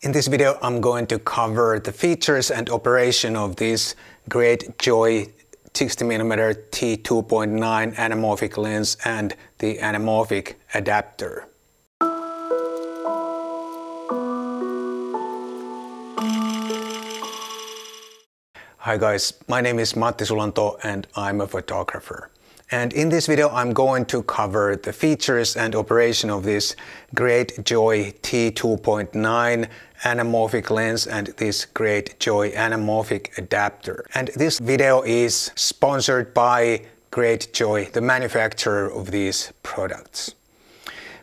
In this video I'm going to cover the features and operation of this great Joy 60mm T2.9 anamorphic lens and the anamorphic adapter. Hi guys, my name is Matti Sulanto and I'm a photographer. And in this video I'm going to cover the features and operation of this great Joy T2.9 anamorphic lens and this great Joy anamorphic adapter. And this video is sponsored by Great Joy, the manufacturer of these products.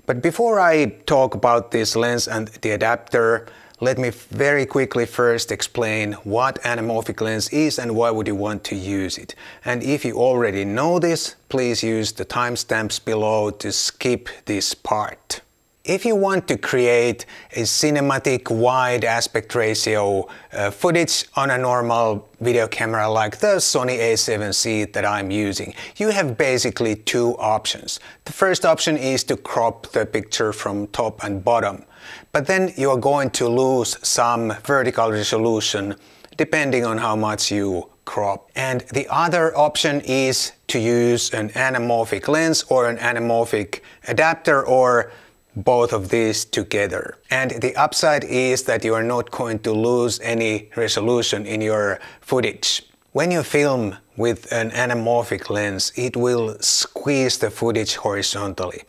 But before I talk about this lens and the adapter, let me very quickly first explain what anamorphic lens is and why would you want to use it. And if you already know this, please use the timestamps below to skip this part. If you want to create a cinematic wide aspect ratio footage on a normal video camera like the Sony A7C that I'm using, you have basically two options. The first option is to crop the picture from top and bottom, but then you are going to lose some vertical resolution depending on how much you crop. And the other option is to use an anamorphic lens or an anamorphic adapter or both of these together. And the upside is that you are not going to lose any resolution in your footage. When you film with an anamorphic lens, it will squeeze the footage horizontally.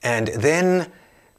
And then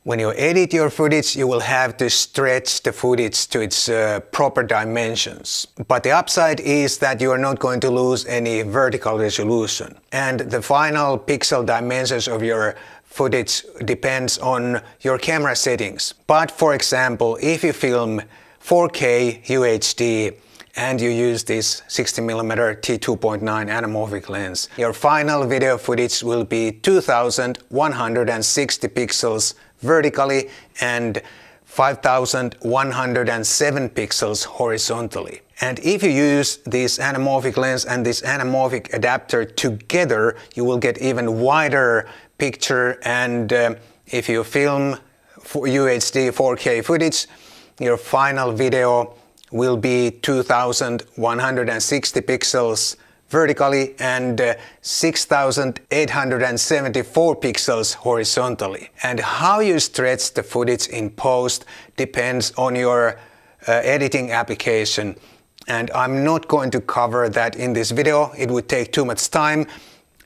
when you edit your footage, you will have to stretch the footage to its proper dimensions. But the upside is that you are not going to lose any vertical resolution. And the final pixel dimensions of your footage depends on your camera settings. But for example, if you film 4K UHD and you use this 60mm T2.9 anamorphic lens, your final video footage will be 2160 pixels vertically and 5107 pixels horizontally. And if you use this anamorphic lens and this anamorphic adapter together, you will get even wider picture, and if you film for UHD 4K footage, your final video will be 2160 pixels vertically and 6874 pixels horizontally. And how you stretch the footage in post depends on your editing application, and I'm not going to cover that in this video. It would take too much time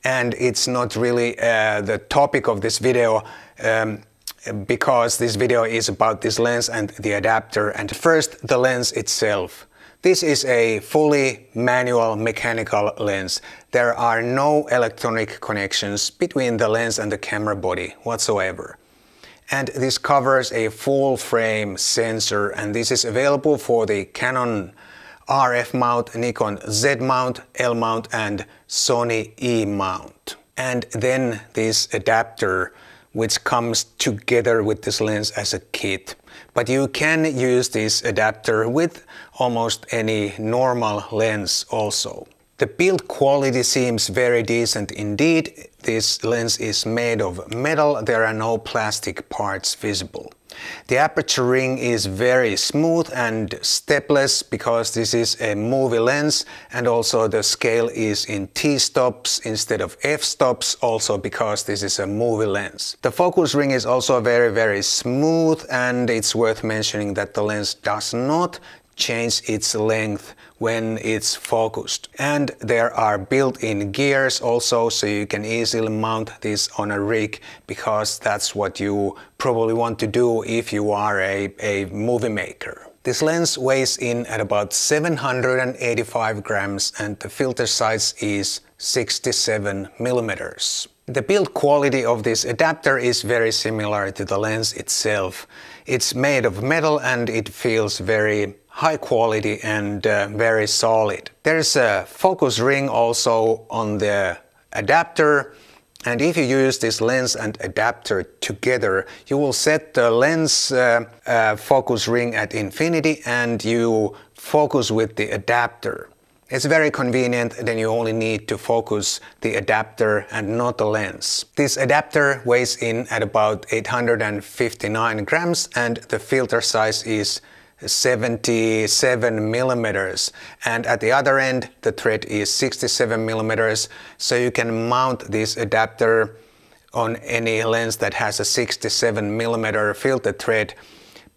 and it's not really the topic of this video because this video is about this lens and the adapter. And first, the lens itself. This is a fully manual mechanical lens. There are no electronic connections between the lens and the camera body whatsoever. And this covers a full frame sensor, and this is available for the Canon RF mount, Nikon Z mount, L mount and Sony E mount. And then this adapter which comes together with this lens as a kit. But you can use this adapter with almost any normal lens also. The build quality seems very decent indeed. This lens is made of metal, there are no plastic parts visible. The aperture ring is very smooth and stepless because this is a movie lens, and also the scale is in T-stops instead of f-stops, also because this is a movie lens. The focus ring is also very smooth, and it's worth mentioning that the lens does not change its length when it's focused. And there are built-in gears also, so you can easily mount this on a rig, because that's what you probably want to do if you are a movie maker. This lens weighs in at about 785 grams and the filter size is 67 millimeters. The build quality of this adapter is very similar to the lens itself. It's made of metal and it feels very high quality and very solid. There's a focus ring also on the adapter, and if you use this lens and adapter together, you will set the lens focus ring at infinity and you focus with the adapter. It's very convenient, then you only need to focus the adapter and not the lens. This adapter weighs in at about 859 grams and the filter size is 77 millimeters, and at the other end the thread is 67 millimeters, so you can mount this adapter on any lens that has a 67 millimeter filter thread.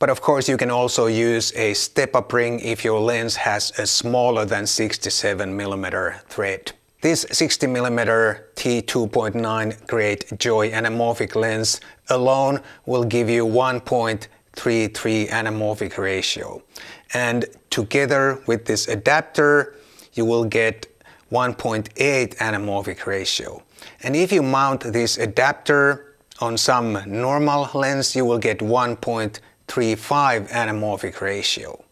But of course you can also use a step-up ring if your lens has a smaller than 67 millimeter thread. This 60mm T2.9 grade Joy anamorphic lens alone will give you 1.33 anamorphic ratio, and together with this adapter you will get 1.8 anamorphic ratio. And if you mount this adapter on some normal lens, you will get 1.35 anamorphic ratio.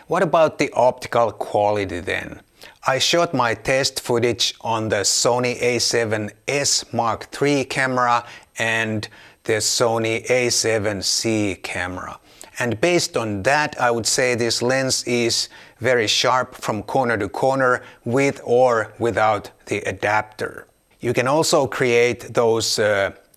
What about the optical quality then? I shot my test footage on the Sony a7S Mark III camera and the Sony a7C camera. And based on that, I would say this lens is very sharp from corner to corner with or without the adapter. You can also create those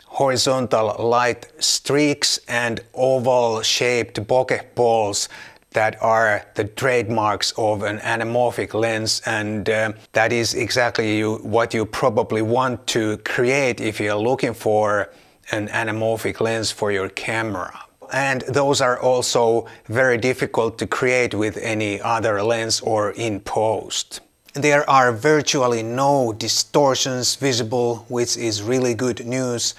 horizontal light streaks and oval shaped bokeh balls that are the trademarks of an anamorphic lens, and that is exactly what you probably want to create if you're looking for an anamorphic lens for your camera. And those are also very difficult to create with any other lens or in post. There are virtually no distortions visible, which is really good news,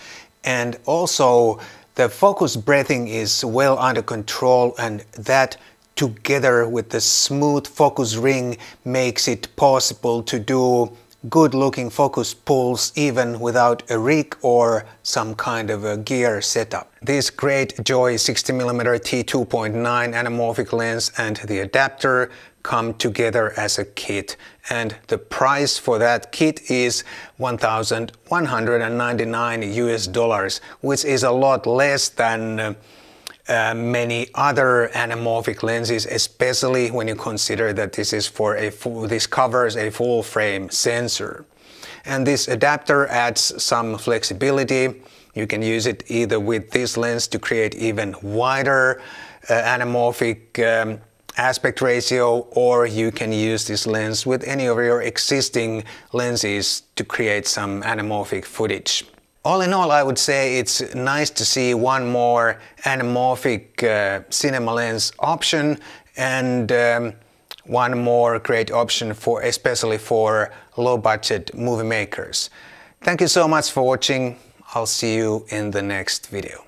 and also the focus breathing is well under control, and that together with the smooth focus ring makes it possible to do good looking focus pulls even without a rig or some kind of a gear setup. This great Joy 60mm T2.9 anamorphic lens and the adapter come together as a kit, and the price for that kit is $1,199 US, which is a lot less than many other anamorphic lenses, especially when you consider that this covers a full frame sensor. And this adapter adds some flexibility. You can use it either with this lens to create even wider anamorphic aspect ratio, or you can use this lens with any of your existing lenses to create some anamorphic footage. All in all, I would say it's nice to see one more anamorphic cinema lens option, and one more great option especially for low budget movie makers. Thank you so much for watching. I'll see you in the next video.